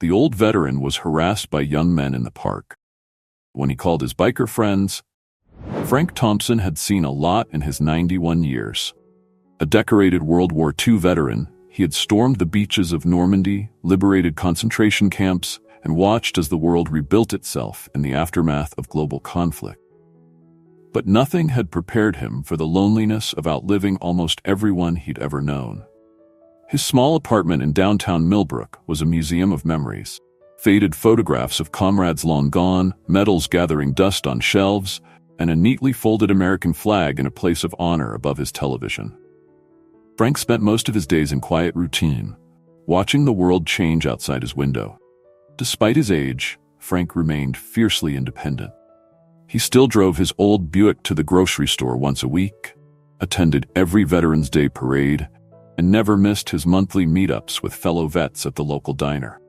The old veteran was harassed by young men in the park. When he called his biker friends, Frank Thompson had seen a lot in his 91 years. A decorated World War II veteran, he had stormed the beaches of Normandy, liberated concentration camps, and watched as the world rebuilt itself in the aftermath of global conflict. But nothing had prepared him for the loneliness of outliving almost everyone he'd ever known. His small apartment in downtown Millbrook was a museum of memories. Faded photographs of comrades long gone, medals gathering dust on shelves, and a neatly folded American flag in a place of honor above his television. Frank spent most of his days in quiet routine, watching the world change outside his window. Despite his age, Frank remained fiercely independent. He still drove his old Buick to the grocery store once a week, attended every Veterans Day parade, and never missed his monthly meetups with fellow vets at the local diner.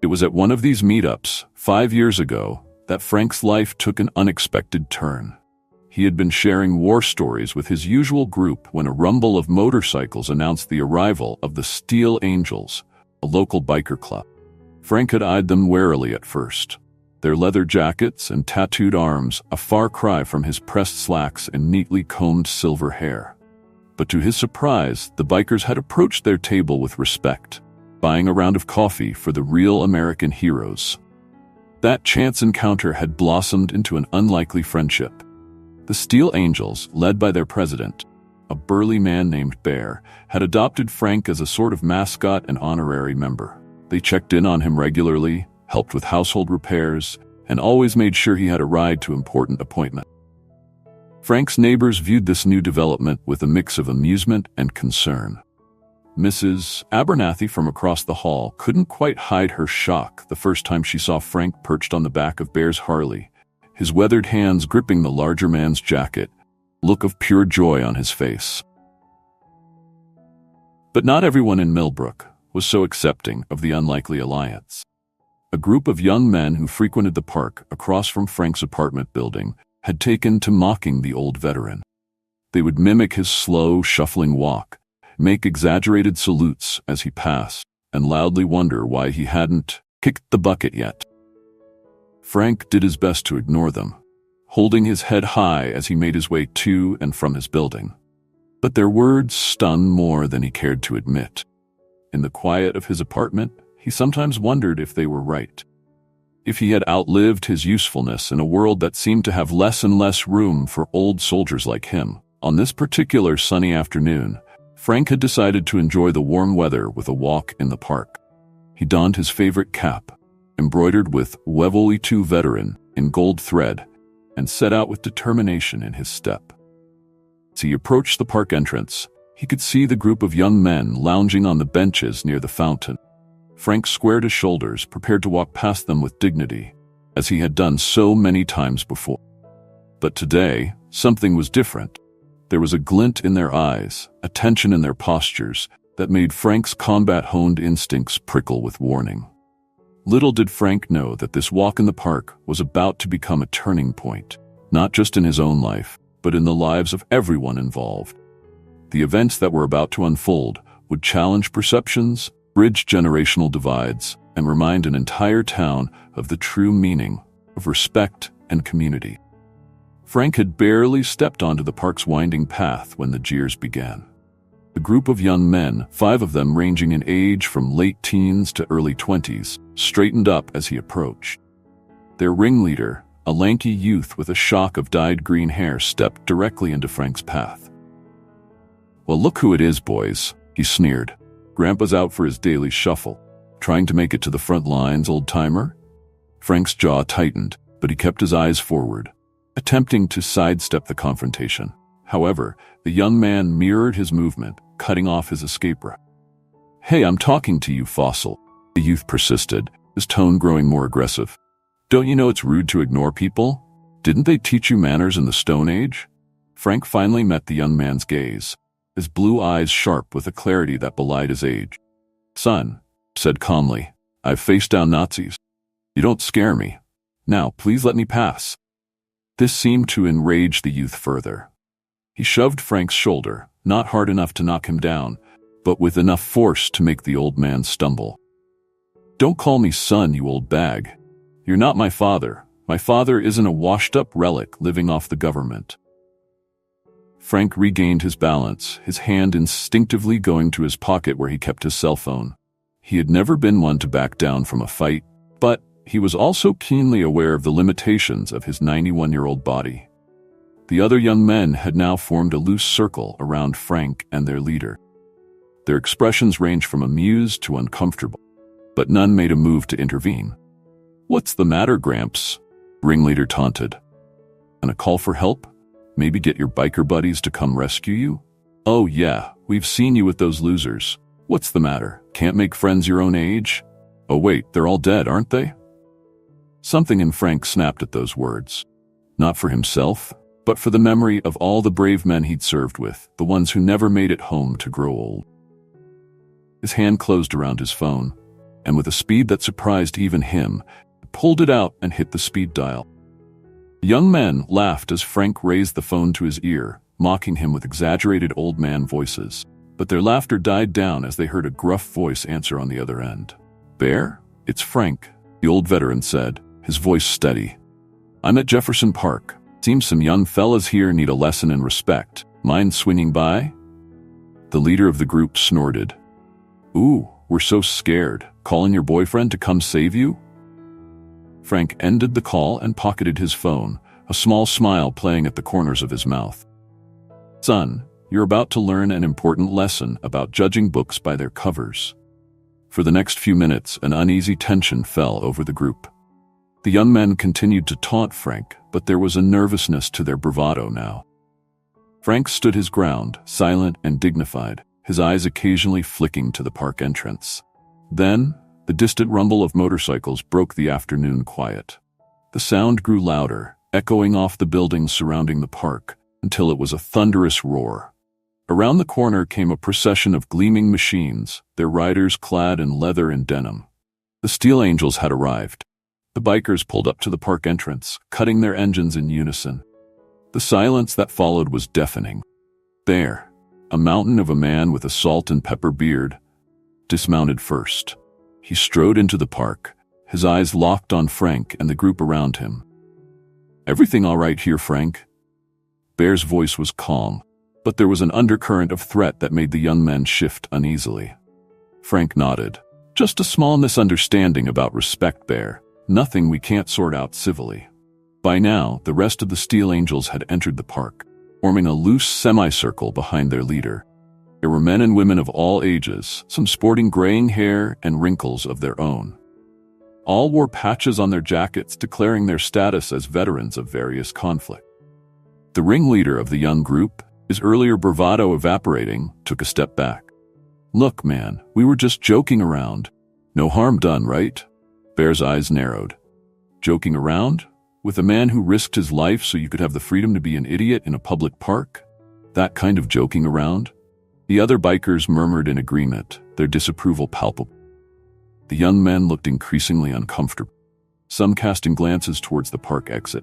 It was at one of these meetups, 5 years ago, that Frank's life took an unexpected turn. He had been sharing war stories with his usual group when a rumble of motorcycles announced the arrival of the Steel Angels, a local biker club. Frank had eyed them warily at first, their leather jackets and tattooed arms a far cry from his pressed slacks and neatly combed silver hair. But to his surprise, the bikers had approached their table with respect, buying a round of coffee for the real American heroes. That chance encounter had blossomed into an unlikely friendship. The Steel Angels, led by their president, a burly man named Bear, had adopted Frank as a sort of mascot and honorary member. They checked in on him regularly, helped with household repairs, and always made sure he had a ride to important appointments. Frank's neighbors viewed this new development with a mix of amusement and concern. Mrs. Abernathy from across the hall couldn't quite hide her shock the first time she saw Frank perched on the back of Bear's Harley, his weathered hands gripping the larger man's jacket, a look of pure joy on his face. But not everyone in Millbrook was so accepting of the unlikely alliance. A group of young men who frequented the park across from Frank's apartment building had taken to mocking the old veteran. They would mimic his slow, shuffling walk, make exaggerated salutes as he passed, and loudly wonder why he hadn't kicked the bucket yet. Frank did his best to ignore them, holding his head high as he made his way to and from his building. But their words stung more than he cared to admit. In the quiet of his apartment, he sometimes wondered if they were right. If he had outlived his usefulness in a world that seemed to have less and less room for old soldiers like him. On this particular sunny afternoon, Frank had decided to enjoy the warm weather with a walk in the park. He donned his favorite cap, embroidered with World War II veteran in gold thread, and set out with determination in his step. As he approached the park entrance, he could see the group of young men lounging on the benches near the fountain. Frank squared his shoulders, prepared to walk past them with dignity, as he had done so many times before. But today, something was different. There was a glint in their eyes, a tension in their postures, that made Frank's combat-honed instincts prickle with warning. Little did Frank know that this walk in the park was about to become a turning point, not just in his own life, but in the lives of everyone involved. The events that were about to unfold would challenge perceptions, bridge generational divides, and remind an entire town of the true meaning of respect and community. Frank had barely stepped onto the park's winding path when the jeers began. A group of young men, 5 of them ranging in age from late teens to early 20s, straightened up as he approached. Their ringleader, a lanky youth with a shock of dyed green hair, stepped directly into Frank's path. "Well, look who it is, boys," he sneered. "Grandpa's out for his daily shuffle. Trying to make it to the front lines, old-timer?" Frank's jaw tightened, but he kept his eyes forward, attempting to sidestep the confrontation. However, the young man mirrored his movement, cutting off his escape route. "Hey, I'm talking to you, fossil," the youth persisted, his tone growing more aggressive. "Don't you know it's rude to ignore people? Didn't they teach you manners in the Stone Age?" Frank finally met the young man's gaze, his blue eyes sharp with a clarity that belied his age. "Son," said calmly, "I've faced down Nazis. You don't scare me. Now, please let me pass." This seemed to enrage the youth further. He shoved Frank's shoulder, not hard enough to knock him down, but with enough force to make the old man stumble. Don't call me son, you old bag. You're not my father. My father isn't a washed-up relic living off the government. Frank regained his balance, his hand instinctively going to his pocket where he kept his cell phone. He had never been one to back down from a fight, but he was also keenly aware of the limitations of his 91-year-old body. The other young men had now formed a loose circle around Frank and their leader. Their expressions ranged from amused to uncomfortable, but none made a move to intervene. "What's the matter, Gramps?" Ringleader taunted. "And a call for help? Maybe get your biker buddies to come rescue you?" "Oh yeah, we've seen you with those losers. What's the matter? Can't make friends your own age? Oh wait, they're all dead, aren't they?" Something in Frank snapped at those words. Not for himself, but for the memory of all the brave men he'd served with, the ones who never made it home to grow old. His hand closed around his phone, and with a speed that surprised even him, pulled it out and hit the speed dial. The young men laughed as Frank raised the phone to his ear, mocking him with exaggerated old man voices. But their laughter died down as they heard a gruff voice answer on the other end. "Bear? It's Frank," the old veteran said, his voice steady. "I'm at Jefferson Park. Seems some young fellas here need a lesson in respect. Mind swinging by?" The leader of the group snorted. "Ooh, we're so scared. Calling your boyfriend to come save you?" Frank ended the call and pocketed his phone, a small smile playing at the corners of his mouth. "Son, you're about to learn an important lesson about judging books by their covers." For the next few minutes, an uneasy tension fell over the group. The young men continued to taunt Frank, but there was a nervousness to their bravado now. Frank stood his ground, silent and dignified, his eyes occasionally flicking to the park entrance. Then, the distant rumble of motorcycles broke the afternoon quiet. The sound grew louder, echoing off the buildings surrounding the park, until it was a thunderous roar. Around the corner came a procession of gleaming machines, their riders clad in leather and denim. The Steel Angels had arrived. The bikers pulled up to the park entrance, cutting their engines in unison. The silence that followed was deafening. There, a mountain of a man with a salt and pepper beard, dismounted first. He strode into the park, his eyes locked on Frank and the group around him. "Everything all right here, Frank?" Bear's voice was calm, but there was an undercurrent of threat that made the young men shift uneasily. Frank nodded. "Just a small misunderstanding about respect, Bear. Nothing we can't sort out civilly." By now, the rest of the Steel Angels had entered the park, forming a loose semicircle behind their leader. There were men and women of all ages, some sporting graying hair and wrinkles of their own. All wore patches on their jackets declaring their status as veterans of various conflicts. The ringleader of the young group, his earlier bravado evaporating, took a step back. "Look, man, we were just joking around. No harm done, right?" Bear's eyes narrowed. "Joking around? With a man who risked his life so you could have the freedom to be an idiot in a public park? That kind of joking around?" The other bikers murmured in agreement, their disapproval palpable. The young men looked increasingly uncomfortable, some casting glances towards the park exit.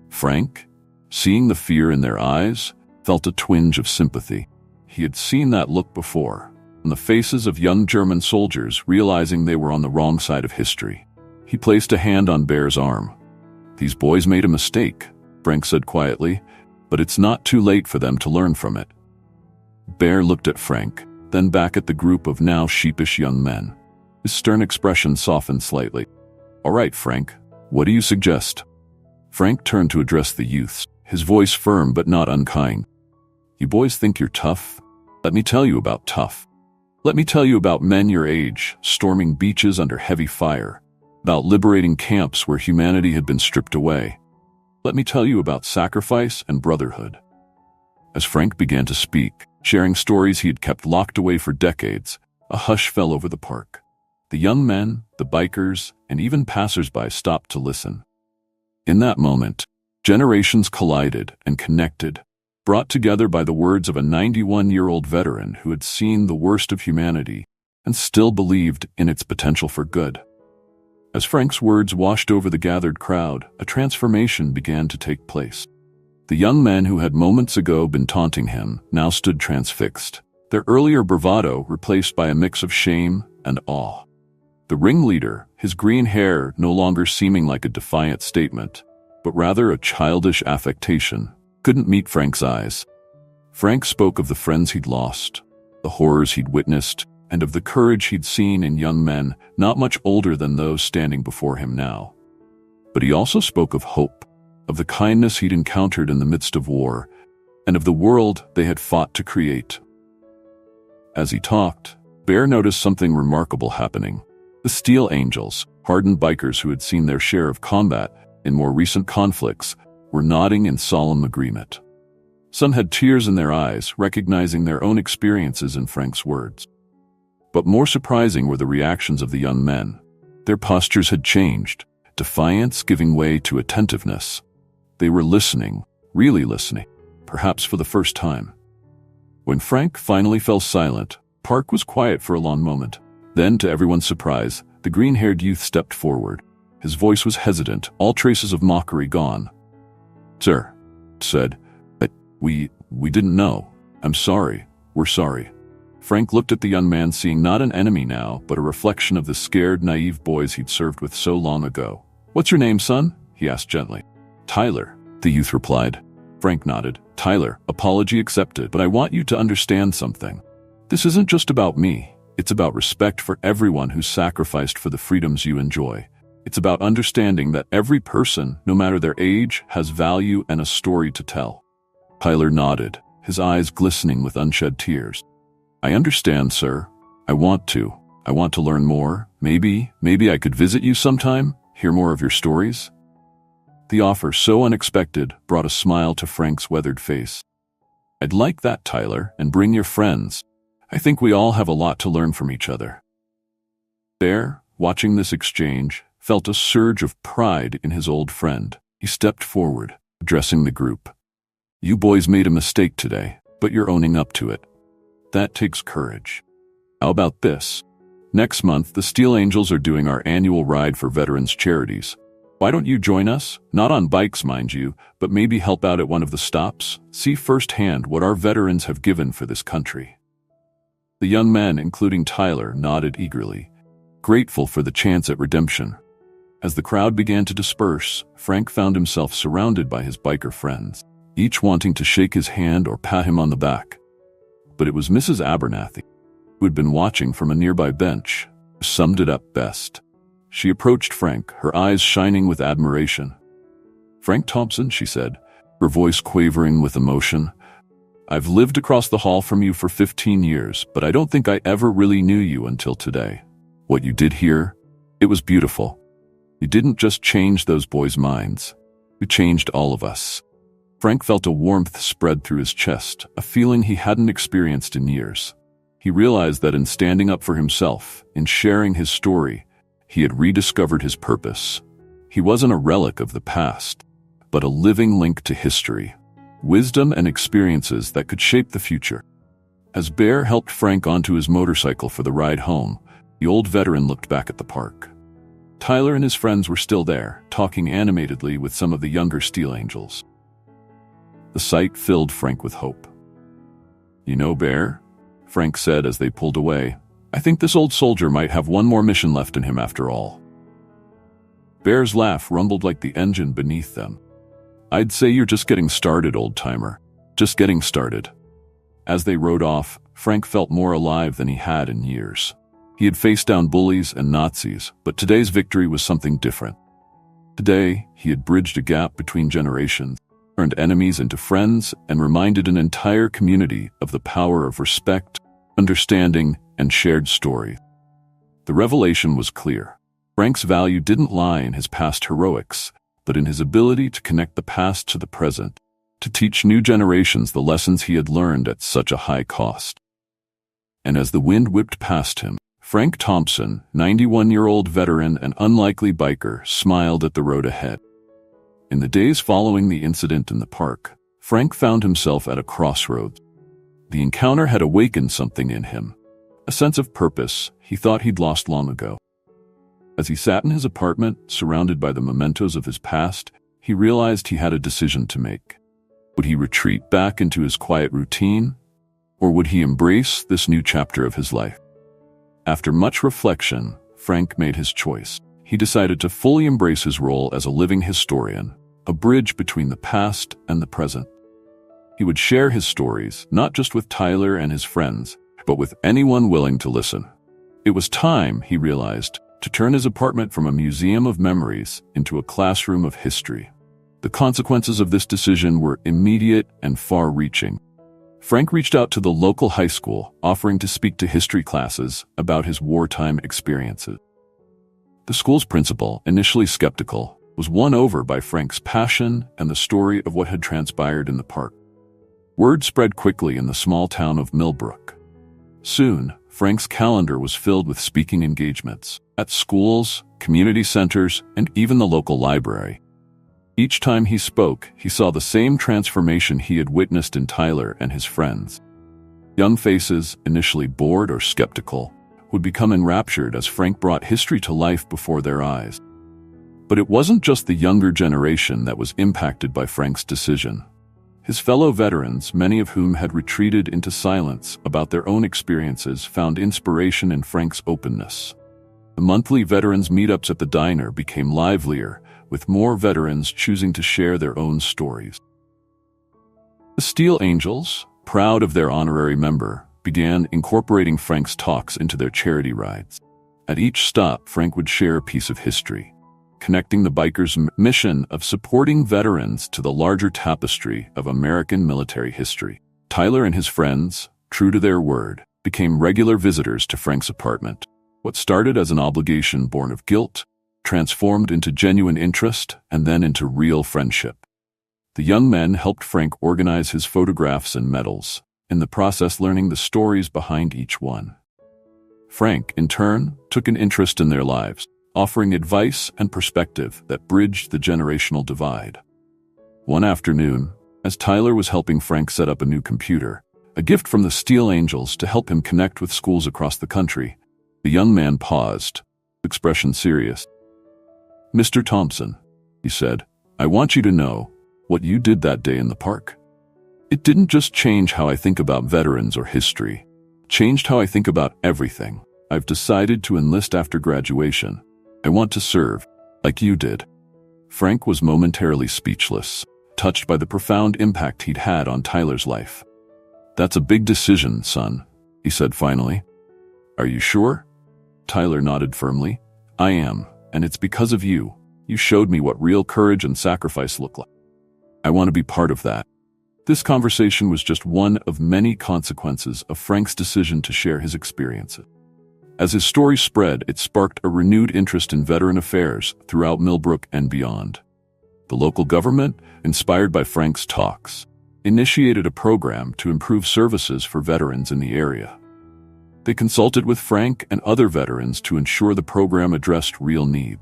Frank, seeing the fear in their eyes, felt a twinge of sympathy. He had seen that look before, on the faces of young German soldiers realizing they were on the wrong side of history. He placed a hand on Bear's arm. "These boys made a mistake," Frank said quietly, "but it's not too late for them to learn from it." Bear looked at Frank, then back at the group of now sheepish young men. His stern expression softened slightly. "All right, Frank, what do you suggest?" Frank turned to address the youths, his voice firm but not unkind. "You boys think you're tough? Let me tell you about tough. Let me tell you about men your age, storming beaches under heavy fire, about liberating camps where humanity had been stripped away. Let me tell you about sacrifice and brotherhood." As Frank began to speak, sharing stories he had kept locked away for decades, a hush fell over the park. The young men, the bikers, and even passers-by stopped to listen. In that moment, generations collided and connected, brought together by the words of a 91-year-old veteran who had seen the worst of humanity and still believed in its potential for good. As Frank's words washed over the gathered crowd, a transformation began to take place. The young men who had moments ago been taunting him now stood transfixed, their earlier bravado replaced by a mix of shame and awe. The ringleader, his green hair no longer seeming like a defiant statement, but rather a childish affectation, couldn't meet Frank's eyes. Frank spoke of the friends he'd lost, the horrors he'd witnessed, and of the courage he'd seen in young men not much older than those standing before him now. But he also spoke of hope, of the kindness he'd encountered in the midst of war, and of the world they had fought to create. As he talked, Bear noticed something remarkable happening. The Steel Angels, hardened bikers who had seen their share of combat in more recent conflicts, were nodding in solemn agreement. Some had tears in their eyes, recognizing their own experiences in Frank's words. But more surprising were the reactions of the young men. Their postures had changed, defiance giving way to attentiveness. They were listening, really listening, perhaps for the first time. When Frank finally fell silent, Park was quiet for a long moment. Then, to everyone's surprise, the green-haired youth stepped forward. His voice was hesitant, all traces of mockery gone. "Sir," said, we didn't know. I'm sorry. We're sorry." Frank looked at the young man, seeing not an enemy now, but a reflection of the scared, naive boys he'd served with so long ago. "What's your name, son?" he asked gently. "Tyler," the youth replied. Frank nodded. "Tyler, apology accepted, but I want you to understand something. This isn't just about me. It's about respect for everyone who's sacrificed for the freedoms you enjoy. It's about understanding that every person, no matter their age, has value and a story to tell." Tyler nodded, his eyes glistening with unshed tears. "I understand, sir. I want to learn more. Maybe I could visit you sometime, hear more of your stories." The offer, so unexpected, brought a smile to Frank's weathered face. "I'd like that, Tyler, and bring your friends. I think we all have a lot to learn from each other." Bear, watching this exchange, felt a surge of pride in his old friend. He stepped forward, addressing the group. "You boys made a mistake today, but you're owning up to it. That takes courage. How about this? Next month, the Steel Angels are doing our annual ride for veterans charities. Why don't you join us? Not on bikes, mind you, but maybe help out at one of the stops? See firsthand what our veterans have given for this country." The young men, including Tyler, nodded eagerly, grateful for the chance at redemption. As the crowd began to disperse, Frank found himself surrounded by his biker friends, each wanting to shake his hand or pat him on the back. But it was Mrs. Abernathy, who had been watching from a nearby bench, who summed it up best. She approached Frank, her eyes shining with admiration. "Frank Thompson," she said, her voice quavering with emotion, "I've lived across the hall from you for 15 years, but I don't think I ever really knew you until today. What you did here, it was beautiful. You didn't just change those boys' minds. You changed all of us." Frank felt a warmth spread through his chest, a feeling he hadn't experienced in years. He realized that in standing up for himself, in sharing his story, he had rediscovered his purpose. He wasn't a relic of the past, but a living link to history, wisdom and experiences that could shape the future. As Bear helped Frank onto his motorcycle for the ride home, the old veteran looked back at the park. Tyler and his friends were still there, talking animatedly with some of the younger Steel Angels. The sight filled Frank with hope. "You know, Bear," Frank said as they pulled away, "I think this old soldier might have one more mission left in him after all." Bear's laugh rumbled like the engine beneath them. "I'd say you're just getting started, old-timer. Just getting started." As they rode off, Frank felt more alive than he had in years. He had faced down bullies and Nazis, but today's victory was something different. Today, he had bridged a gap between generations, turned enemies into friends, and reminded an entire community of the power of respect, understanding, and shared story. The revelation was clear. Frank's value didn't lie in his past heroics, but in his ability to connect the past to the present, to teach new generations the lessons he had learned at such a high cost. And as the wind whipped past him, Frank Thompson, 91-year-old veteran and unlikely biker, smiled at the road ahead. In the days following the incident in the park, Frank found himself at a crossroads. The encounter had awakened something in him, a sense of purpose he thought he'd lost long ago. As he sat in his apartment, surrounded by the mementos of his past, he realized he had a decision to make. Would he retreat back into his quiet routine, or would he embrace this new chapter of his life? After much reflection, Frank made his choice. He decided to fully embrace his role as a living historian, a bridge between the past and the present. He would share his stories, not just with Tyler and his friends, but with anyone willing to listen. It was time, he realized, to turn his apartment from a museum of memories into a classroom of history. The consequences of this decision were immediate and far-reaching. Frank reached out to the local high school, offering to speak to history classes about his wartime experiences. The school's principal, initially skeptical, was won over by Frank's passion and the story of what had transpired in the park. Word spread quickly in the small town of Millbrook. Soon, Frank's calendar was filled with speaking engagements at schools, community centers, and even the local library. Each time he spoke, he saw the same transformation he had witnessed in Tyler and his friends. Young faces, initially bored or skeptical, would become enraptured as Frank brought history to life before their eyes. But it wasn't just the younger generation that was impacted by Frank's decision. His fellow veterans, many of whom had retreated into silence about their own experiences, found inspiration in Frank's openness. The monthly veterans meetups at the diner became livelier, with more veterans choosing to share their own stories. The Steel Angels, proud of their honorary member, began incorporating Frank's talks into their charity rides. At each stop, Frank would share a piece of history, connecting the bikers' mission of supporting veterans to the larger tapestry of American military history. Tyler and his friends, true to their word, became regular visitors to Frank's apartment. What started as an obligation born of guilt transformed into genuine interest and then into real friendship. The young men helped Frank organize his photographs and medals, in the process learning the stories behind each one. Frank, in turn, took an interest in their lives, offering advice and perspective that bridged the generational divide. One afternoon, as Tyler was helping Frank set up a new computer, a gift from the Steel Angels to help him connect with schools across the country, the young man paused, expression serious. "Mr. Thompson," he said, "I want you to know what you did that day in the park. It didn't just change how I think about veterans or history. It changed how I think about everything. I've decided to enlist after graduation. I want to serve, like you did." Frank was momentarily speechless, touched by the profound impact he'd had on Tyler's life. "That's a big decision, son," he said finally. "Are you sure?" Tyler nodded firmly. "I am, and it's because of you. You showed me what real courage and sacrifice look like. I want to be part of that." This conversation was just one of many consequences of Frank's decision to share his experiences. As his story spread, it sparked a renewed interest in veteran affairs throughout Millbrook and beyond. The local government, inspired by Frank's talks, initiated a program to improve services for veterans in the area. They consulted with Frank and other veterans to ensure the program addressed real needs.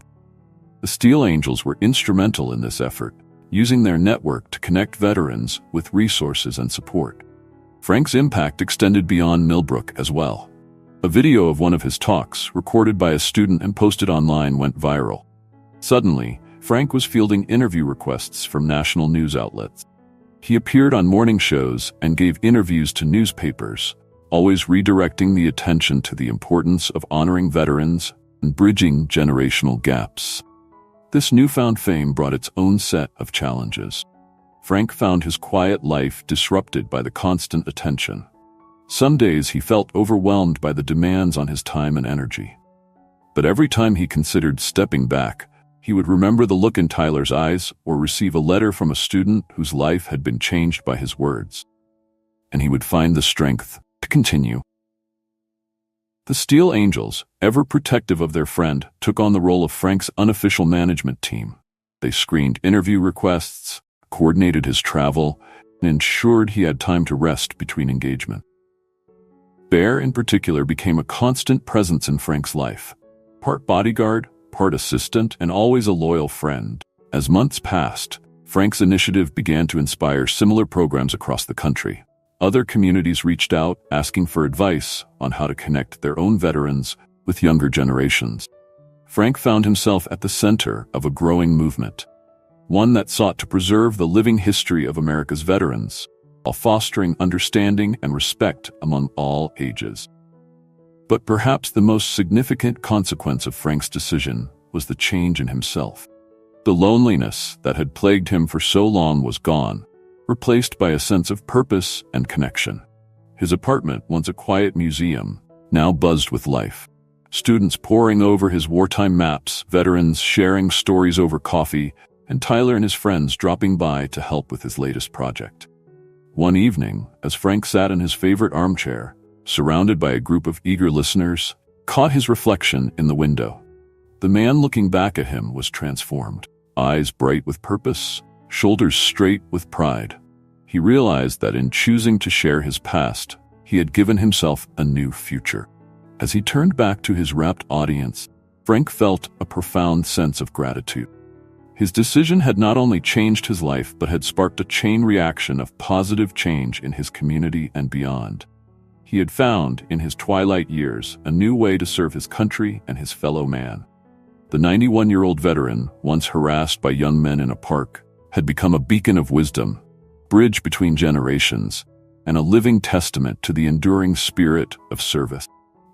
The Steel Angels were instrumental in this effort, using their network to connect veterans with resources and support. Frank's impact extended beyond Millbrook as well. A video of one of his talks, recorded by a student and posted online, went viral. Suddenly, Frank was fielding interview requests from national news outlets. He appeared on morning shows and gave interviews to newspapers, always redirecting the attention to the importance of honoring veterans and bridging generational gaps. This newfound fame brought its own set of challenges. Frank found his quiet life disrupted by the constant attention. Some days he felt overwhelmed by the demands on his time and energy. But every time he considered stepping back, he would remember the look in Tyler's eyes or receive a letter from a student whose life had been changed by his words. And he would find the strength to continue. The Steel Angels, ever protective of their friend, took on the role of Frank's unofficial management team. They screened interview requests, coordinated his travel, and ensured he had time to rest between engagement. Bear, in particular, became a constant presence in Frank's life. Part bodyguard, part assistant, and always a loyal friend. As months passed, Frank's initiative began to inspire similar programs across the country. Other communities reached out, asking for advice on how to connect their own veterans with younger generations. Frank found himself at the center of a growing movement, one that sought to preserve the living history of America's veterans, while fostering understanding and respect among all ages. But perhaps the most significant consequence of Frank's decision was the change in himself. The loneliness that had plagued him for so long was gone, replaced by a sense of purpose and connection. His apartment, once a quiet museum, now buzzed with life. Students poring over his wartime maps, veterans sharing stories over coffee, and Tyler and his friends dropping by to help with his latest project. One evening, as Frank sat in his favorite armchair, surrounded by a group of eager listeners, caught his reflection in the window. The man looking back at him was transformed, eyes bright with purpose, shoulders straight with pride. He realized that in choosing to share his past, he had given himself a new future. As he turned back to his rapt audience, Frank felt a profound sense of gratitude. His decision had not only changed his life but had sparked a chain reaction of positive change in his community and beyond. He had found, in his twilight years, a new way to serve his country and his fellow man. The 91-year-old veteran, once harassed by young men in a park, had become a beacon of wisdom, bridge between generations, and a living testament to the enduring spirit of service.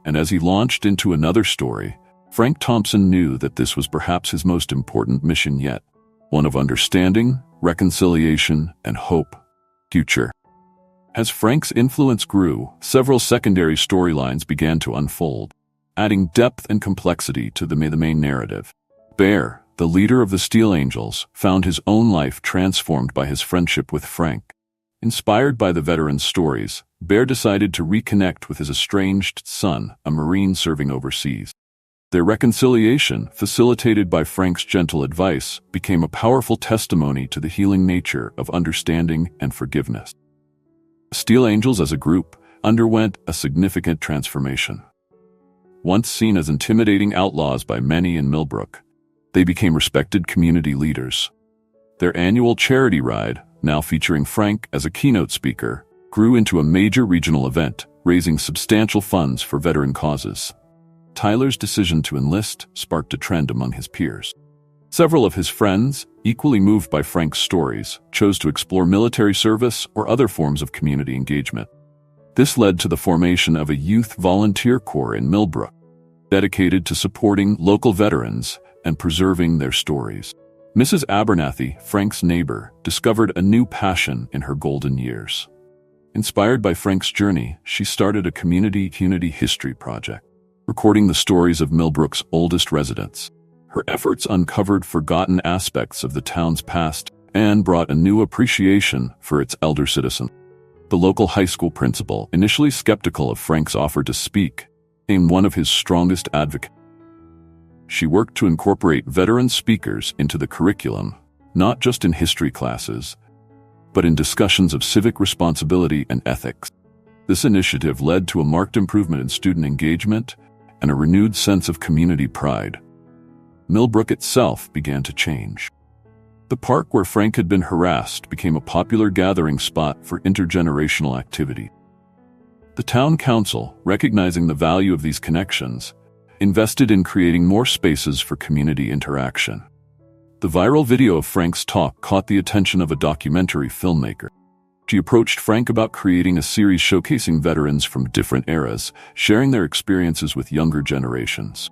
And as he launched into another story, Frank Thompson knew that this was perhaps his most important mission yet, one of understanding, reconciliation, and hope. Future. As Frank's influence grew, several secondary storylines began to unfold, adding depth and complexity to the main narrative. Bear, the leader of the Steel Angels, found his own life transformed by his friendship with Frank. Inspired by the veteran's stories, Bear decided to reconnect with his estranged son, a Marine serving overseas. Their reconciliation, facilitated by Frank's gentle advice, became a powerful testimony to the healing nature of understanding and forgiveness. Steel Angels as a group underwent a significant transformation. Once seen as intimidating outlaws by many in Millbrook, they became respected community leaders. Their annual charity ride, now featuring Frank as a keynote speaker, grew into a major regional event, raising substantial funds for veteran causes. Tyler's decision to enlist sparked a trend among his peers. Several of his friends, equally moved by Frank's stories, chose to explore military service or other forms of community engagement. This led to the formation of a youth volunteer corps in Millbrook, dedicated to supporting local veterans and preserving their stories. Mrs. Abernathy, Frank's neighbor, discovered a new passion in her golden years. Inspired by Frank's journey, she started a community history project, recording the stories of Millbrook's oldest residents. Her efforts uncovered forgotten aspects of the town's past and brought a new appreciation for its elder citizens. The local high school principal, initially skeptical of Frank's offer to speak, became one of his strongest advocates. She worked to incorporate veteran speakers into the curriculum, not just in history classes, but in discussions of civic responsibility and ethics. This initiative led to a marked improvement in student engagement and a renewed sense of community pride. Millbrook itself began to change. The park where Frank had been harassed became a popular gathering spot for intergenerational activity. The town council, recognizing the value of these connections, invested in creating more spaces for community interaction. The viral video of Frank's talk caught the attention of a documentary filmmaker. She approached Frank about creating a series showcasing veterans from different eras, sharing their experiences with younger generations.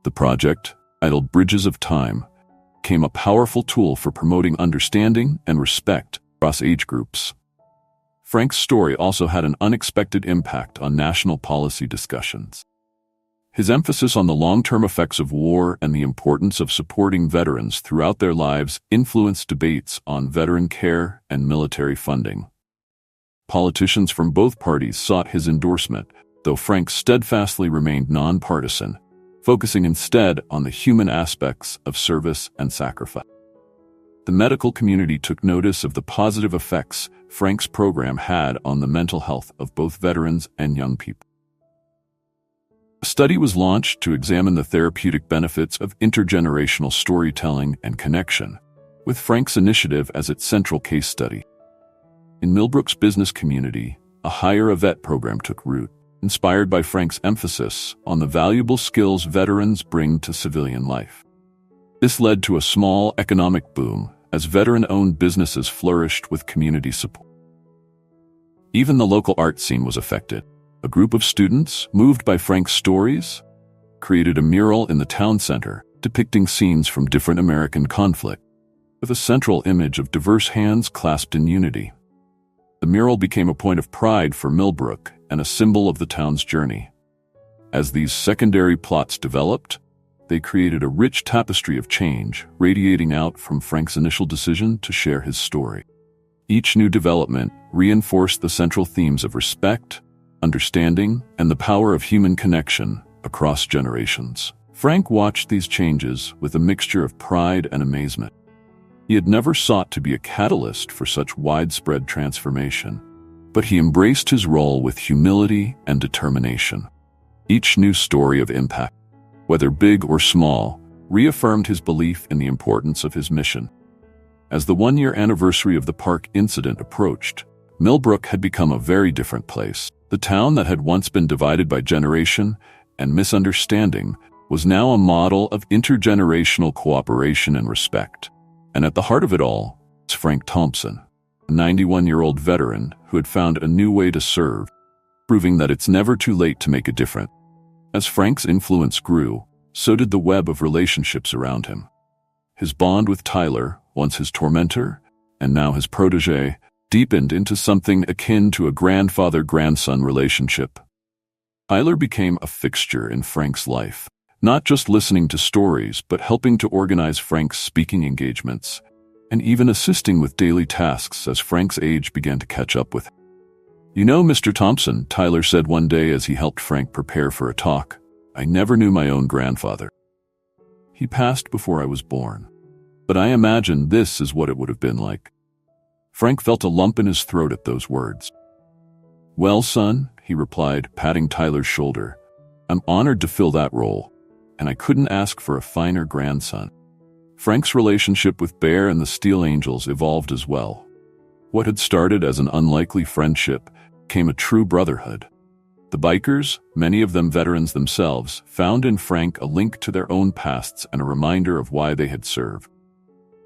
The project, titled Bridges of Time, became a powerful tool for promoting understanding and respect across age groups. Frank's story also had an unexpected impact on national policy discussions. His emphasis on the long-term effects of war and the importance of supporting veterans throughout their lives influenced debates on veteran care and military funding. Politicians from both parties sought his endorsement, though Frank steadfastly remained nonpartisan, focusing instead on the human aspects of service and sacrifice. The medical community took notice of the positive effects Frank's program had on the mental health of both veterans and young people. A study was launched to examine the therapeutic benefits of intergenerational storytelling and connection, with Frank's initiative as its central case study. In Millbrook's business community, a Hire a Vet program took root, inspired by Frank's emphasis on the valuable skills veterans bring to civilian life. This led to a small economic boom as veteran-owned businesses flourished with community support. Even the local art scene was affected. A group of students, moved by Frank's stories, created a mural in the town center depicting scenes from different American conflict, with a central image of diverse hands clasped in unity. The mural became a point of pride for Millbrook and a symbol of the town's journey. As these secondary plots developed, they created a rich tapestry of change, radiating out from Frank's initial decision to share his story. Each new development reinforced the central themes of respect, understanding, and the power of human connection across generations. Frank watched these changes with a mixture of pride and amazement. He had never sought to be a catalyst for such widespread transformation, but he embraced his role with humility and determination. Each new story of impact, whether big or small, reaffirmed his belief in the importance of his mission. As the one-year anniversary of the park incident approached, Millbrook had become a very different place. The town that had once been divided by generation and misunderstanding was now a model of intergenerational cooperation and respect. And at the heart of it all was Frank Thompson, a 91-year-old veteran who had found a new way to serve, proving that it's never too late to make a difference. As Frank's influence grew, so did the web of relationships around him. His bond with Tyler, once his tormentor, and now his protege, deepened into something akin to a grandfather-grandson relationship. Tyler became a fixture in Frank's life, not just listening to stories, but helping to organize Frank's speaking engagements, and even assisting with daily tasks as Frank's age began to catch up with him. "You know, Mr. Thompson," Tyler said one day as he helped Frank prepare for a talk, "I never knew my own grandfather. He passed before I was born, but I imagine this is what it would have been like." Frank felt a lump in his throat at those words. "Well, son," he replied, patting Tyler's shoulder, "I'm honored to fill that role, and I couldn't ask for a finer grandson." Frank's relationship with Bear and the Steel Angels evolved as well. What had started as an unlikely friendship became a true brotherhood. The bikers, many of them veterans themselves, found in Frank a link to their own pasts and a reminder of why they had served.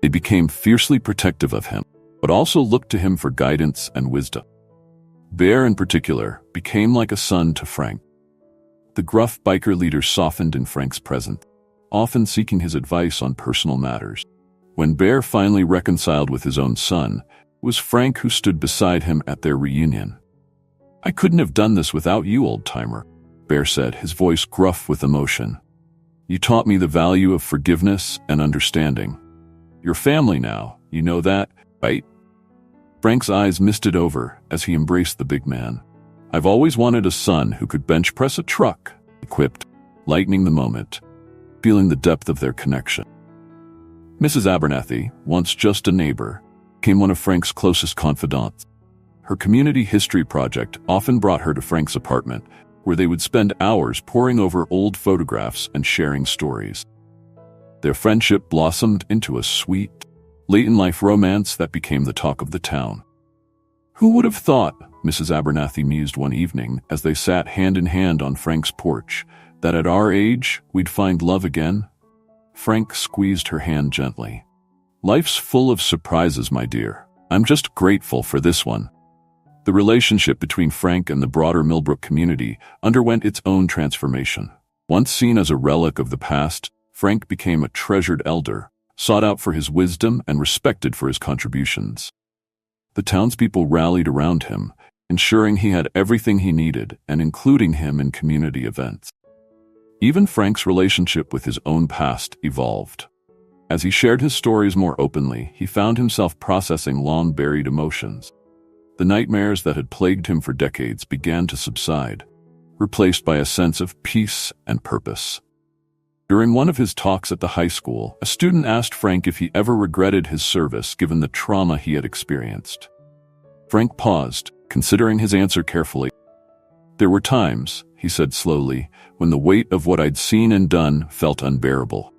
They became fiercely protective of him, but also looked to him for guidance and wisdom. Bear, in particular, became like a son to Frank. The gruff biker leader softened in Frank's presence, often seeking his advice on personal matters. When Bear finally reconciled with his own son, it was Frank who stood beside him at their reunion. "I couldn't have done this without you, old-timer," Bear said, his voice gruff with emotion. "You taught me the value of forgiveness and understanding. You're family now, you know that, right?" Frank's eyes misted over as he embraced the big man. "I've always wanted a son who could bench press a truck," he quipped, lightening the moment, feeling the depth of their connection. Mrs. Abernathy, once just a neighbor, became one of Frank's closest confidants. Her community history project often brought her to Frank's apartment, where they would spend hours poring over old photographs and sharing stories. Their friendship blossomed into a sweet, late-in-life romance that became the talk of the town. "Who would have thought," Mrs. Abernathy mused one evening as they sat hand-in-hand on Frank's porch, "that at our age we'd find love again?" Frank squeezed her hand gently. "Life's full of surprises, my dear. I'm just grateful for this one." The relationship between Frank and the broader Millbrook community underwent its own transformation. Once seen as a relic of the past, Frank became a treasured elder, sought out for his wisdom and respected for his contributions. The townspeople rallied around him, ensuring he had everything he needed and including him in community events. Even Frank's relationship with his own past evolved. As he shared his stories more openly, he found himself processing long-buried emotions. The nightmares that had plagued him for decades began to subside, replaced by a sense of peace and purpose. During one of his talks at the high school, a student asked Frank if he ever regretted his service given the trauma he had experienced. Frank paused, considering his answer carefully. "There were times," he said slowly, "when the weight of what I'd seen and done felt unbearable.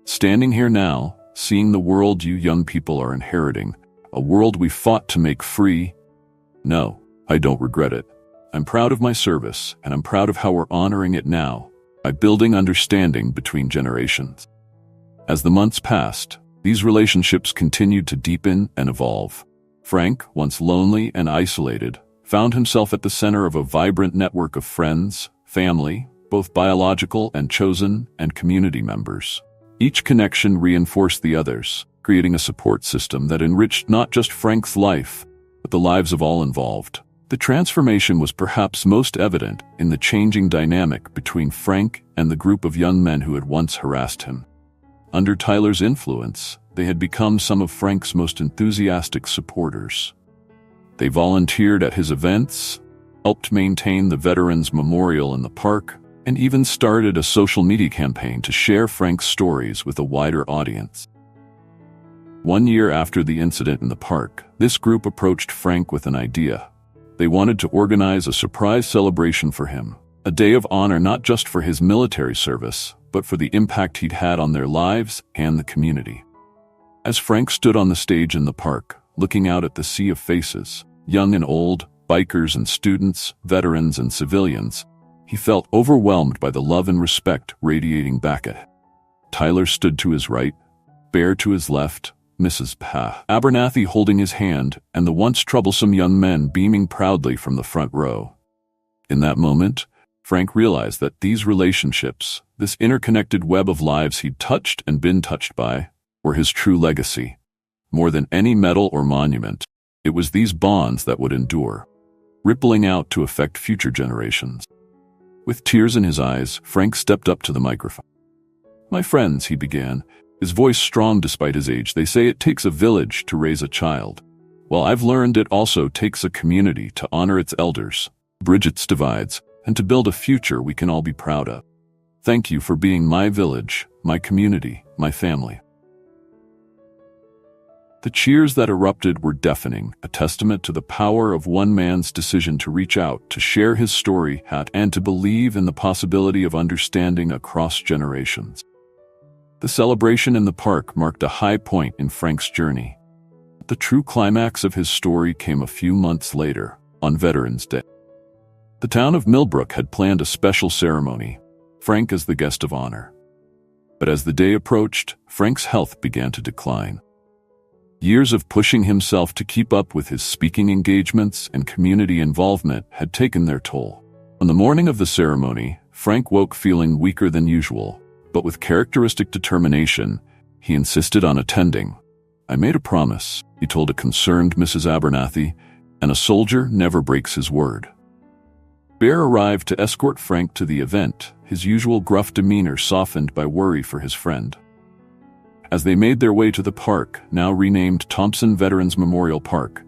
Standing here now, seeing the world you young people are inheriting, a world we fought to make free, no, I don't regret it. I'm proud of my service, and I'm proud of how we're honoring it now, by building understanding between generations." As the months passed, these relationships continued to deepen and evolve. Frank, once lonely and isolated, found himself at the center of a vibrant network of friends, family, both biological and chosen, and community members. Each connection reinforced the others, creating a support system that enriched not just Frank's life, but the lives of all involved. The transformation was perhaps most evident in the changing dynamic between Frank and the group of young men who had once harassed him. Under Tyler's influence, they had become some of Frank's most enthusiastic supporters. They volunteered at his events, helped maintain the Veterans Memorial in the park, and even started a social media campaign to share Frank's stories with a wider audience. 1 year after the incident in the park, this group approached Frank with an idea. They wanted to organize a surprise celebration for him, a day of honor not just for his military service, but for the impact he'd had on their lives and the community. As Frank stood on the stage in the park, looking out at the sea of faces, young and old, bikers and students, veterans and civilians, he felt overwhelmed by the love and respect radiating back at him. Tyler stood to his right, Bear to his left, Mrs. Abernathy holding his hand, and the once troublesome young men beaming proudly from the front row. In that moment, Frank realized that these relationships, this interconnected web of lives he'd touched and been touched by, were his true legacy. More than any medal or monument, it was these bonds that would endure, rippling out to affect future generations. With tears in his eyes, Frank stepped up to the microphone. "My friends," he began, his voice strong despite his age, "they say it takes a village to raise a child. Well, I've learned it also takes a community to honor its elders, bridge its divides, and to build a future we can all be proud of. Thank you for being my village, my community, my family." The cheers that erupted were deafening, a testament to the power of one man's decision to reach out, to share his story, and to believe in the possibility of understanding across generations. The celebration in the park marked a high point in Frank's journey. The true climax of his story came a few months later, on Veterans Day. The town of Millbrook had planned a special ceremony, Frank as the guest of honor. But as the day approached, Frank's health began to decline. Years of pushing himself to keep up with his speaking engagements and community involvement had taken their toll. On the morning of the ceremony, Frank woke feeling weaker than usual, but with characteristic determination, he insisted on attending. "I made a promise," he told a concerned Mrs. Abernathy, "and a soldier never breaks his word." Bear arrived to escort Frank to the event, his usual gruff demeanor softened by worry for his friend. As they made their way to the park, now renamed Thompson Veterans Memorial Park,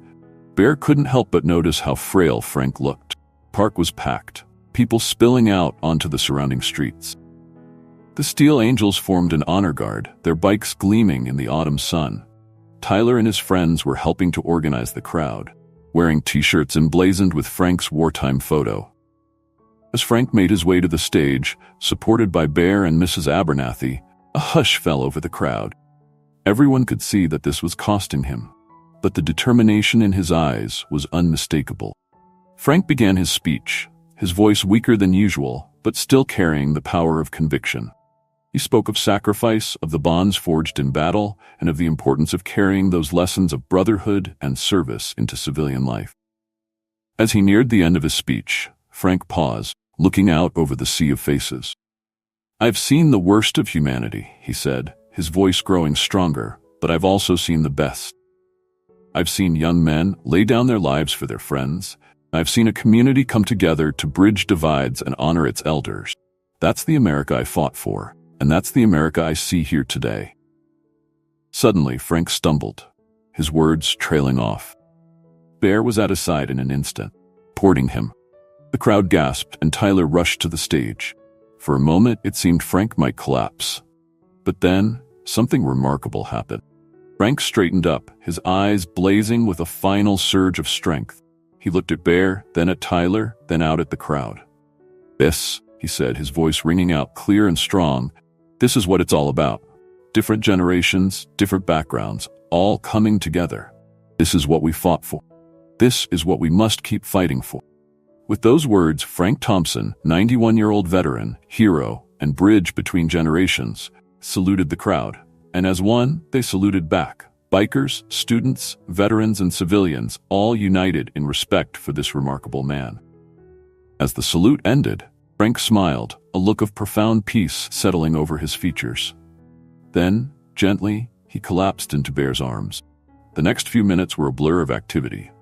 Bear couldn't help but notice how frail Frank looked. The park was packed, people spilling out onto the surrounding streets. The Steel Angels formed an honor guard, their bikes gleaming in the autumn sun. Tyler and his friends were helping to organize the crowd, wearing t-shirts emblazoned with Frank's wartime photo. As Frank made his way to the stage, supported by Bear and Mrs. Abernathy, a hush fell over the crowd. Everyone could see that this was costing him, but the determination in his eyes was unmistakable. Frank began his speech, his voice weaker than usual, but still carrying the power of conviction. He spoke of sacrifice, of the bonds forged in battle, and of the importance of carrying those lessons of brotherhood and service into civilian life. As he neared the end of his speech, Frank paused, looking out over the sea of faces. "I've seen the worst of humanity," he said, his voice growing stronger, "but I've also seen the best. I've seen young men lay down their lives for their friends. I've seen a community come together to bridge divides and honor its elders. That's the America I fought for, and that's the America I see here today." Suddenly, Frank stumbled, his words trailing off. Bear was at his side in an instant, supporting him. The crowd gasped, and Tyler rushed to the stage. For a moment, it seemed Frank might collapse. But then, something remarkable happened. Frank straightened up, his eyes blazing with a final surge of strength. He looked at Bear, then at Tyler, then out at the crowd. "This," he said, his voice ringing out clear and strong, "this is what it's all about. Different generations, different backgrounds, all coming together. This is what we fought for. This is what we must keep fighting for." With those words, Frank Thompson, 91-year-old veteran, hero, and bridge between generations, saluted the crowd, and as one, they saluted back, Bikers, students, veterans, and civilians all united in respect for this remarkable man. As the salute ended, Frank smiled, a look of profound peace settling over his features. Then, gently, he collapsed into Bear's arms. The next few minutes were a blur of activity.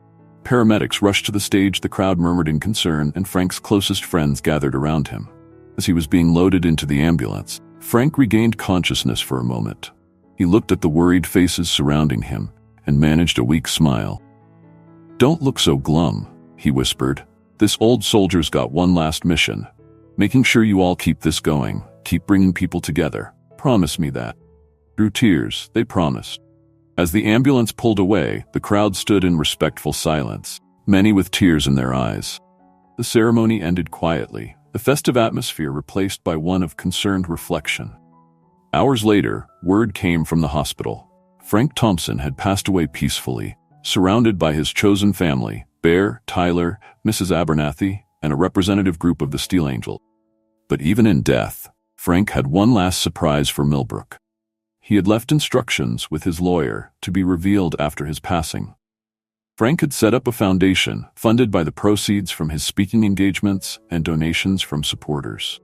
Paramedics rushed to the stage, the crowd murmured in concern, and Frank's closest friends gathered around him. As he was being loaded into the ambulance, Frank regained consciousness for a moment. He looked at the worried faces surrounding him and managed a weak smile. "Don't look so glum," he whispered. "This old soldier's got one last mission. Making sure you all keep this going, keep bringing people together. Promise me that." Through tears, they promised. As the ambulance pulled away, the crowd stood in respectful silence, many with tears in their eyes. The ceremony ended quietly, the festive atmosphere replaced by one of concerned reflection. Hours later, word came from the hospital. Frank Thompson had passed away peacefully, surrounded by his chosen family, Bear, Tyler, Mrs. Abernathy, and a representative group of the Steel Angels. But even in death, Frank had one last surprise for Millbrook. He had left instructions with his lawyer to be revealed after his passing. Frank had set up a foundation funded by the proceeds from his speaking engagements and donations from supporters.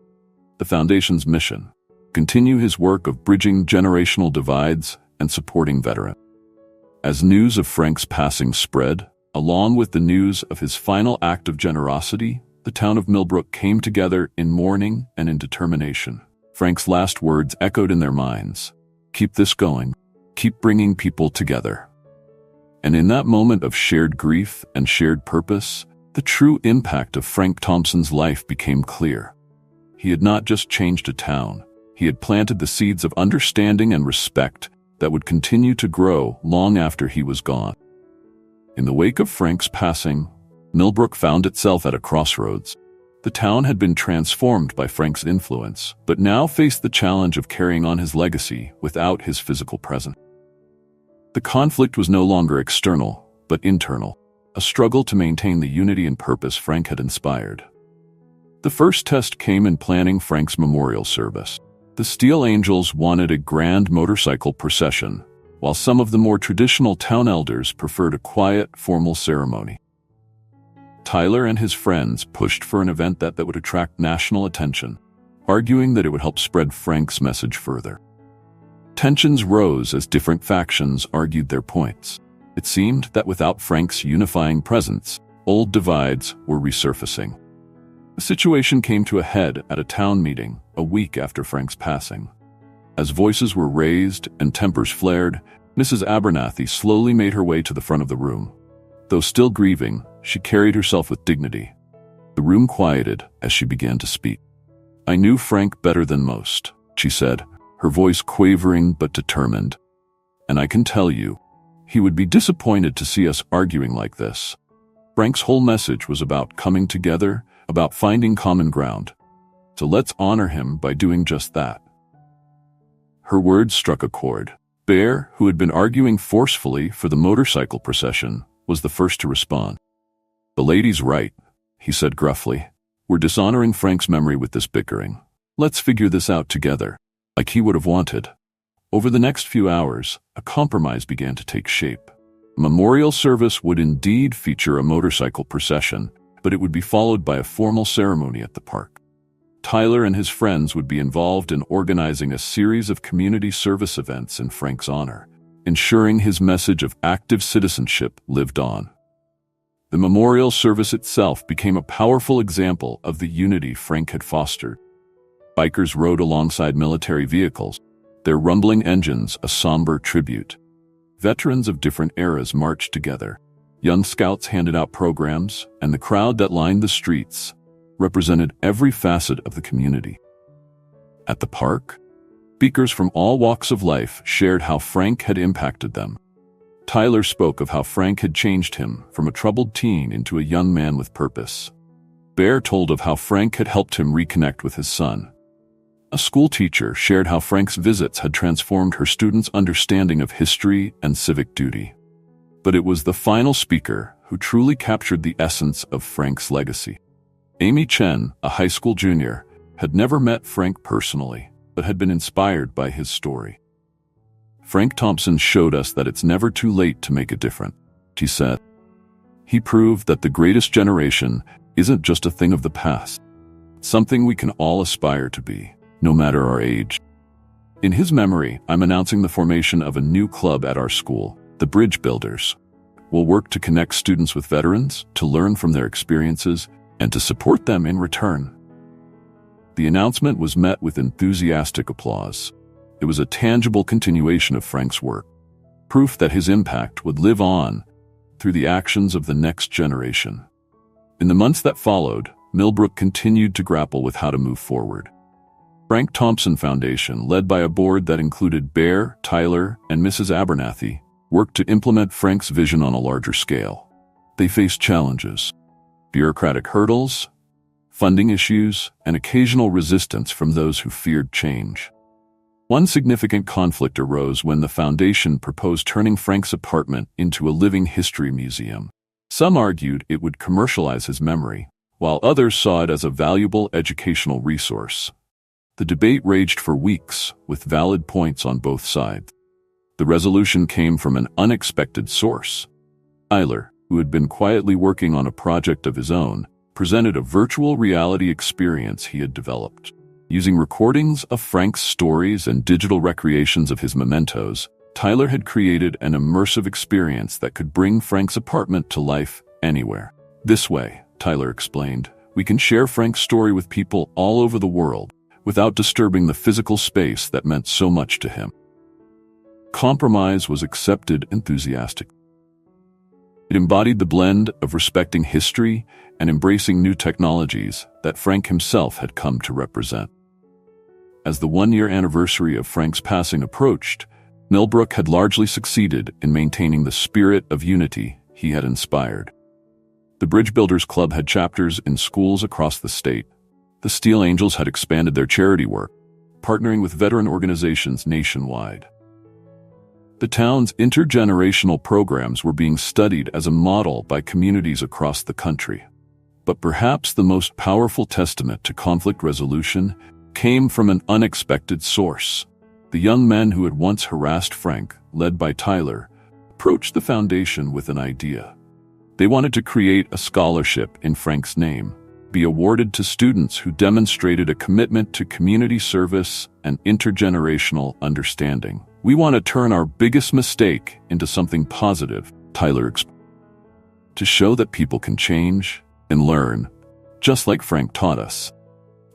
The foundation's mission: continue his work of bridging generational divides and supporting veterans. As news of Frank's passing spread, along with the news of his final act of generosity, the town of Millbrook came together in mourning and in determination. Frank's last words echoed in their minds: "Keep this going. Keep bringing people together." And in that moment of shared grief and shared purpose, the true impact of Frank Thompson's life became clear. He had not just changed a town, he had planted the seeds of understanding and respect that would continue to grow long after he was gone. In the wake of Frank's passing, Millbrook found itself at a crossroads. The town had been transformed by Frank's influence, but now faced the challenge of carrying on his legacy without his physical presence. The conflict was no longer external, but internal, a struggle to maintain the unity and purpose Frank had inspired. The first test came in planning Frank's memorial service. The Steel Angels wanted a grand motorcycle procession, while some of the more traditional town elders preferred a quiet, formal ceremony. Tyler and his friends pushed for an event that would attract national attention, arguing that it would help spread Frank's message further. Tensions rose as different factions argued their points. It seemed that without Frank's unifying presence, old divides were resurfacing. The situation came to a head at a town meeting a week after Frank's passing. As voices were raised and tempers flared, Mrs. Abernathy slowly made her way to the front of the room. Though still grieving, she carried herself with dignity. The room quieted as she began to speak. "I knew Frank better than most," she said, her voice quavering but determined. "And I can tell you, he would be disappointed to see us arguing like this." Frank's whole message was about coming together, about finding common ground. So let's honor him by doing just that. Her words struck a chord. Bear, who had been arguing forcefully for the motorcycle procession, was the first to respond. "The lady's right," he said gruffly. "We're dishonoring Frank's memory with this bickering. Let's figure this out together, like he would have wanted." Over the next few hours, a compromise began to take shape. A memorial service would indeed feature a motorcycle procession, but it would be followed by a formal ceremony at the park. Tyler and his friends would be involved in organizing a series of community service events in Frank's honor, ensuring his message of active citizenship lived on. The memorial service itself became a powerful example of the unity Frank had fostered. Bikers rode alongside military vehicles, their rumbling engines a somber tribute. Veterans of different eras marched together. Young scouts handed out programs, and the crowd that lined the streets represented every facet of the community. At the park, speakers from all walks of life shared how Frank had impacted them. Tyler spoke of how Frank had changed him from a troubled teen into a young man with purpose. Bear told of how Frank had helped him reconnect with his son. A school teacher shared how Frank's visits had transformed her students' understanding of history and civic duty. But it was the final speaker who truly captured the essence of Frank's legacy. Amy Chen, a high school junior, had never met Frank personally, but had been inspired by his story. Frank Thompson showed us that it's never too late to make a difference, she said. He proved that the greatest generation isn't just a thing of the past. It's something we can all aspire to be, no matter our age. In his memory, I'm announcing the formation of a new club at our school, the Bridge Builders. We'll work to connect students with veterans, to learn from their experiences, and to support them in return. The announcement was met with enthusiastic applause. It was a tangible continuation of Frank's work, proof that his impact would live on through the actions of the next generation. In the months that followed, Millbrook continued to grapple with how to move forward. Frank Thompson Foundation, led by a board that included Bear, Tyler, and Mrs. Abernathy, worked to implement Frank's vision on a larger scale. They faced challenges: bureaucratic hurdles, funding issues, and occasional resistance from those who feared change. One significant conflict arose when the foundation proposed turning Frank's apartment into a living history museum. Some argued it would commercialize his memory, while others saw it as a valuable educational resource. The debate raged for weeks, with valid points on both sides. The resolution came from an unexpected source. Tyler, who had been quietly working on a project of his own, presented a virtual reality experience he had developed. Using recordings of Frank's stories and digital recreations of his mementos, Tyler had created an immersive experience that could bring Frank's apartment to life anywhere. This way, Tyler explained, we can share Frank's story with people all over the world without disturbing the physical space that meant so much to him. Compromise was accepted enthusiastically. It embodied the blend of respecting history and embracing new technologies that Frank himself had come to represent. As the one-year anniversary of Frank's passing approached, Millbrook had largely succeeded in maintaining the spirit of unity he had inspired. The Bridge Builders Club had chapters in schools across the state. The Steel Angels had expanded their charity work, partnering with veteran organizations nationwide. The town's intergenerational programs were being studied as a model by communities across the country. But perhaps the most powerful testament to conflict resolution came from an unexpected source. The young men who had once harassed Frank, led by Tyler, approached the foundation with an idea. They wanted to create a scholarship in Frank's name, be awarded to students who demonstrated a commitment to community service and intergenerational understanding. We want to turn our biggest mistake into something positive, Tyler explained, to show that people can change and learn, just like Frank taught us.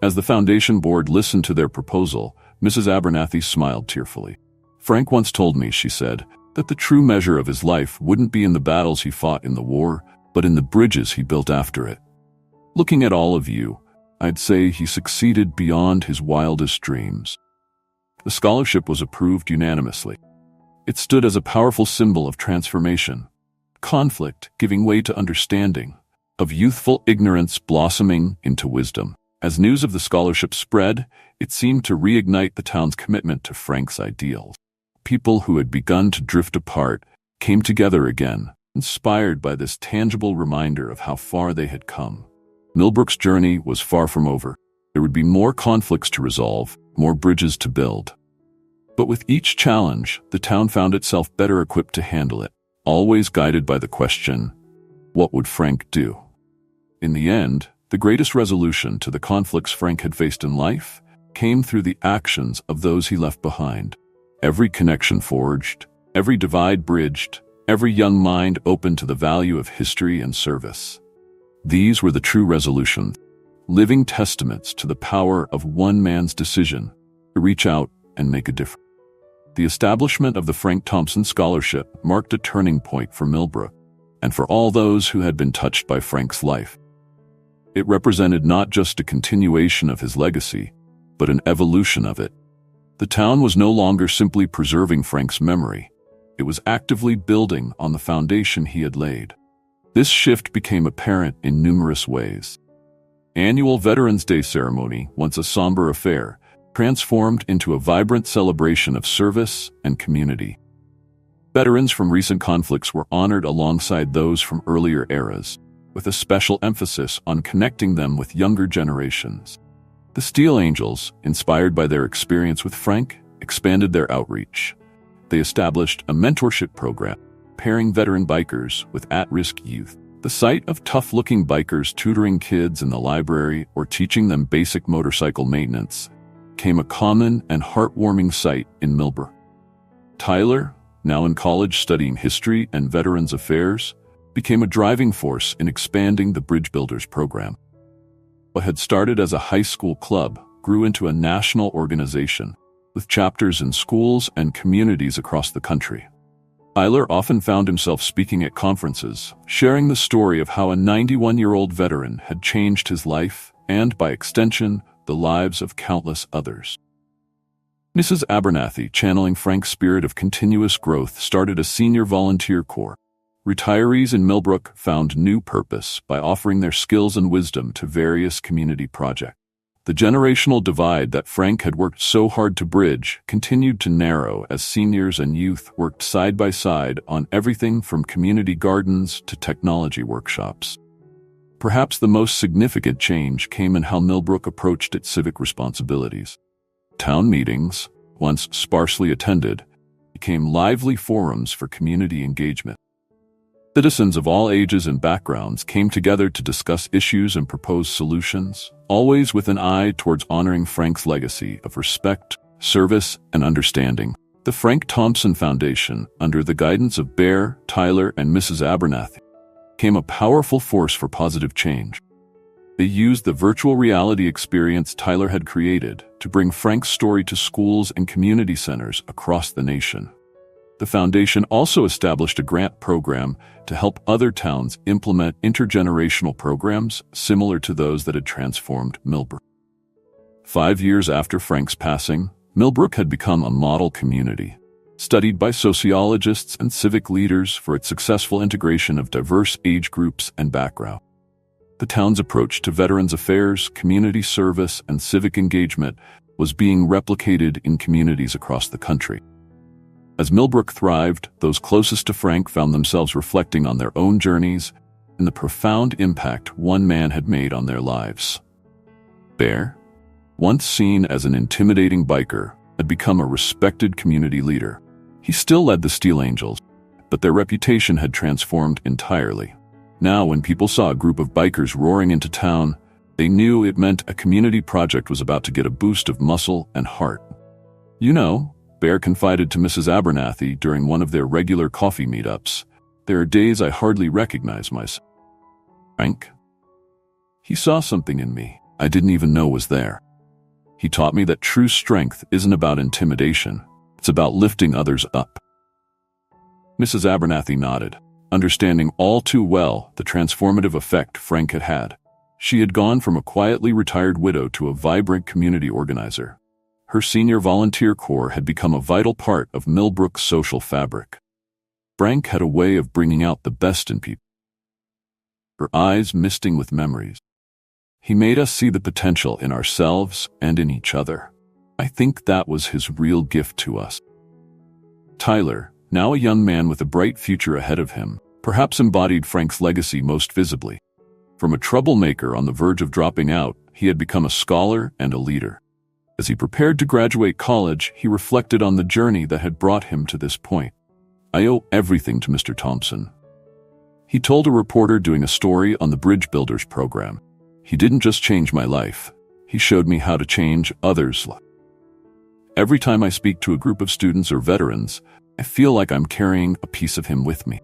As the foundation board listened to their proposal, Mrs. Abernathy smiled tearfully. Frank once told me, she said, that the true measure of his life wouldn't be in the battles he fought in the war, but in the bridges he built after it. Looking at all of you, I'd say he succeeded beyond his wildest dreams. The scholarship was approved unanimously. It stood as a powerful symbol of transformation, conflict giving way to understanding, of youthful ignorance blossoming into wisdom. As news of the scholarship spread, it seemed to reignite the town's commitment to Frank's ideals. People who had begun to drift apart came together again, inspired by this tangible reminder of how far they had come. Millbrook's journey was far from over. There would be more conflicts to resolve, more bridges to build. But with each challenge, the town found itself better equipped to handle it, always guided by the question, what would Frank do? In the end, the greatest resolution to the conflicts Frank had faced in life came through the actions of those he left behind. Every connection forged, every divide bridged, every young mind open to the value of history and service. These were the true resolutions, living testaments to the power of one man's decision to reach out and make a difference. The establishment of the Frank Thompson Scholarship marked a turning point for Millbrook and for all those who had been touched by Frank's life. It represented not just a continuation of his legacy, but an evolution of it. The town was no longer simply preserving Frank's memory. It was actively building on the foundation he had laid. This shift became apparent in numerous ways. Annual Veterans Day ceremony, once a somber affair, transformed into a vibrant celebration of service and community. Veterans from recent conflicts were honored alongside those from earlier eras, with a special emphasis on connecting them with younger generations. The Steel Angels, inspired by their experience with Frank, expanded their outreach. They established a mentorship program, pairing veteran bikers with at-risk youth. The sight of tough-looking bikers tutoring kids in the library or teaching them basic motorcycle maintenance became a common and heartwarming sight in Millbrook. Tyler, now in college studying history and veterans affairs, became a driving force in expanding the Bridge Builders program. What had started as a high school club grew into a national organization, with chapters in schools and communities across the country. Tyler often found himself speaking at conferences, sharing the story of how a 91-year-old veteran had changed his life and, by extension, the lives of countless others. Mrs. Abernathy, channeling Frank's spirit of continuous growth, started a senior volunteer corps. Retirees in Millbrook found new purpose by offering their skills and wisdom to various community projects. The generational divide that Frank had worked so hard to bridge continued to narrow as seniors and youth worked side by side on everything from community gardens to technology workshops. Perhaps the most significant change came in how Millbrook approached its civic responsibilities. Town meetings, once sparsely attended, became lively forums for community engagement. Citizens of all ages and backgrounds came together to discuss issues and propose solutions, always with an eye towards honoring Frank's legacy of respect, service, and understanding. The Frank Thompson Foundation, under the guidance of Bear, Tyler, and Mrs. Abernathy, became a powerful force for positive change. They used the virtual reality experience Tyler had created to bring Frank's story to schools and community centers across the nation. The foundation also established a grant program to help other towns implement intergenerational programs similar to those that had transformed Millbrook. 5 years after Frank's passing, Millbrook had become a model community, studied by sociologists and civic leaders for its successful integration of diverse age groups and backgrounds. The town's approach to veterans affairs, community service, and civic engagement was being replicated in communities across the country. As Millbrook thrived, those closest to Frank found themselves reflecting on their own journeys and the profound impact one man had made on their lives. Bear, once seen as an intimidating biker, had become a respected community leader. He still led the Steel Angels, but their reputation had transformed entirely. Now, when people saw a group of bikers roaring into town, they knew it meant a community project was about to get a boost of muscle and heart. "You know," Bear confided to Mrs. Abernathy during one of their regular coffee meetups, "there are days I hardly recognize myself. Frank? He saw something in me I didn't even know was there. He taught me that true strength isn't about intimidation, it's about lifting others up." Mrs. Abernathy nodded, understanding all too well the transformative effect Frank had had. She had gone from a quietly retired widow to a vibrant community organizer. Her senior volunteer corps had become a vital part of Millbrook's social fabric. Frank had a way of bringing out the best in people, her eyes misting with memories. He made us see the potential in ourselves and in each other. I think that was his real gift to us. Tyler, now a young man with a bright future ahead of him, perhaps embodied Frank's legacy most visibly. From a troublemaker on the verge of dropping out, he had become a scholar and a leader. As he prepared to graduate college, he reflected on the journey that had brought him to this point. "I owe everything to Mr. Thompson," he told a reporter doing a story on the Bridge Builders program. "He didn't just change my life, he showed me how to change others' lives. Every time I speak to a group of students or veterans, I feel like I'm carrying a piece of him with me."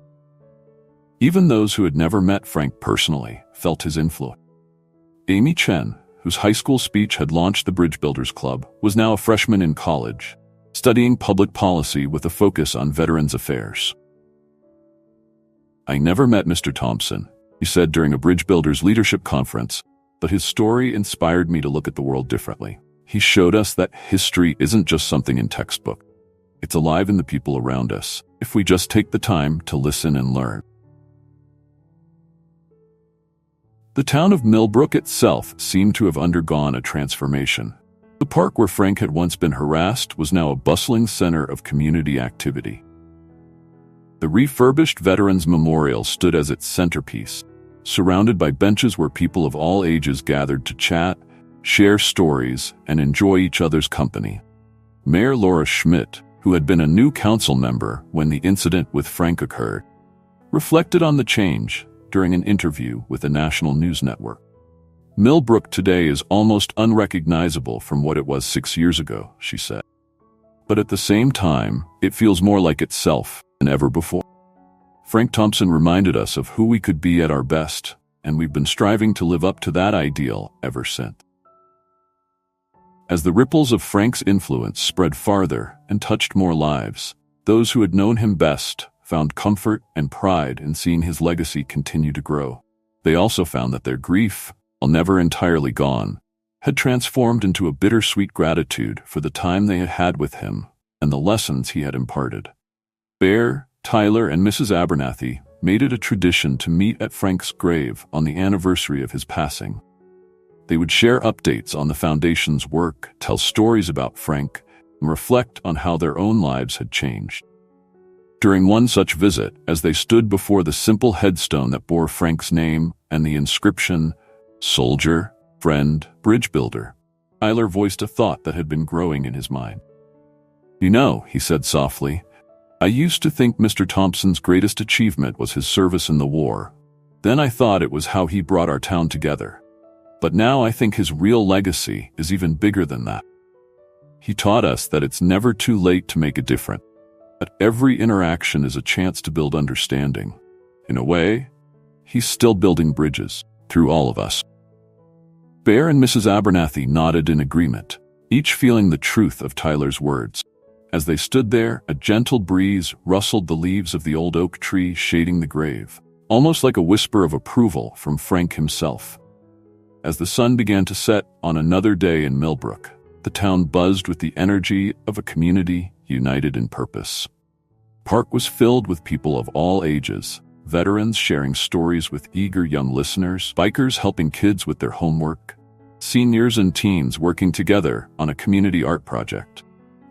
Even those who had never met Frank personally felt his influence. Amy Chen, whose high school speech had launched the Bridge Builders Club, was now a freshman in college, studying public policy with a focus on veterans affairs. "I never met Mr. Thompson," he said during a Bridge Builders leadership conference, "but his story inspired me to look at the world differently. He showed us that history isn't just something in textbook. It's alive in the people around us, if we just take the time to listen and learn." The town of Millbrook itself seemed to have undergone a transformation. The park where Frank had once been harassed was now a bustling center of community activity. The refurbished Veterans Memorial stood as its centerpiece, surrounded by benches where people of all ages gathered to chat, share stories, and enjoy each other's company. Mayor Laura Schmidt, who had been a new council member when the incident with Frank occurred, reflected on the change during an interview with a national news network. "Millbrook today is almost unrecognizable from what it was 6 years ago," she said. "But at the same time, it feels more like itself than ever before. Frank Thompson reminded us of who we could be at our best, and we've been striving to live up to that ideal ever since." As the ripples of Frank's influence spread farther and touched more lives, those who had known him best found comfort and pride in seeing his legacy continue to grow. They also found that their grief, while never entirely gone, had transformed into a bittersweet gratitude for the time they had had with him and the lessons he had imparted. Bear, Tyler, and Mrs. Abernathy made it a tradition to meet at Frank's grave on the anniversary of his passing. They would share updates on the foundation's work, tell stories about Frank, and reflect on how their own lives had changed. During one such visit, as they stood before the simple headstone that bore Frank's name and the inscription, "Soldier, Friend, Bridge Builder," Tyler voiced a thought that had been growing in his mind. "You know," he said softly, "I used to think Mr. Thompson's greatest achievement was his service in the war. Then I thought it was how he brought our town together. But now I think his real legacy is even bigger than that. He taught us that it's never too late to make a difference, that every interaction is a chance to build understanding. In a way, he's still building bridges through all of us." Bear and Mrs. Abernathy nodded in agreement, each feeling the truth of Tyler's words. As they stood there, a gentle breeze rustled the leaves of the old oak tree shading the grave, almost like a whisper of approval from Frank himself. As the sun began to set on another day in Millbrook, the town buzzed with the energy of a community united in purpose. Park was filled with people of all ages, veterans sharing stories with eager young listeners, bikers helping kids with their homework, seniors and teens working together on a community art project.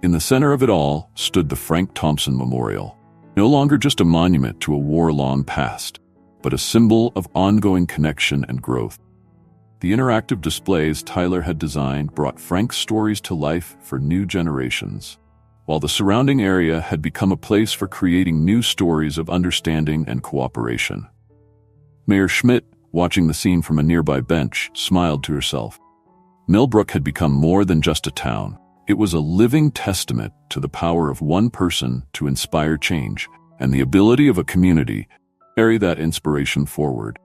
In the center of it all stood the Frank Thompson Memorial, no longer just a monument to a war-long past, but a symbol of ongoing connection and growth. The interactive displays Tyler had designed brought Frank's stories to life for new generations, while the surrounding area had become a place for creating new stories of understanding and cooperation. Mayor Schmidt, watching the scene from a nearby bench, smiled to herself. Millbrook had become more than just a town. It was a living testament to the power of one person to inspire change and the ability of a community to carry that inspiration forward.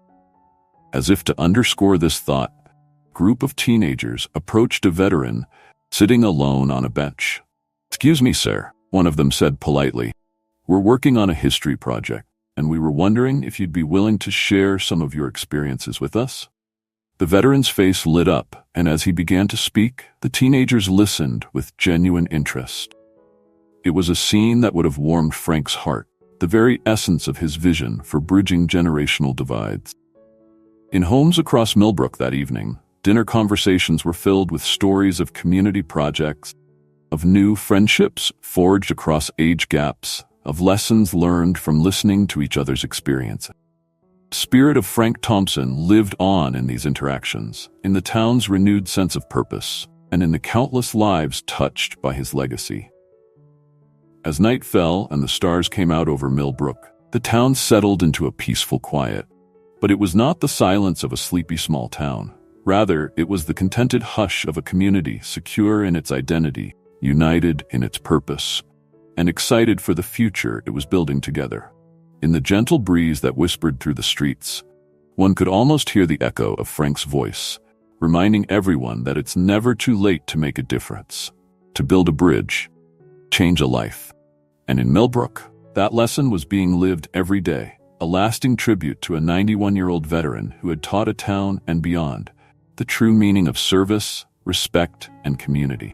As if to underscore this thought, a group of teenagers approached a veteran sitting alone on a bench. "Excuse me, sir," one of them said politely. "We're working on a history project, and we were wondering if you'd be willing to share some of your experiences with us." The veteran's face lit up, and as he began to speak, the teenagers listened with genuine interest. It was a scene that would have warmed Frank's heart, the very essence of his vision for bridging generational divides. In homes across Millbrook that evening, dinner conversations were filled with stories of community projects, of new friendships forged across age gaps, of lessons learned from listening to each other's experiences. The spirit of Frank Thompson lived on in these interactions, in the town's renewed sense of purpose, and in the countless lives touched by his legacy. As night fell and the stars came out over Millbrook, the town settled into a peaceful quiet. But it was not the silence of a sleepy small town. Rather, it was the contented hush of a community secure in its identity, united in its purpose, and excited for the future it was building together. In the gentle breeze that whispered through the streets, one could almost hear the echo of Frank's voice, reminding everyone that it's never too late to make a difference, to build a bridge, change a life. And in Millbrook, that lesson was being lived every day. A lasting tribute to a 91-year-old veteran who had taught a town and beyond the true meaning of service, respect, and community.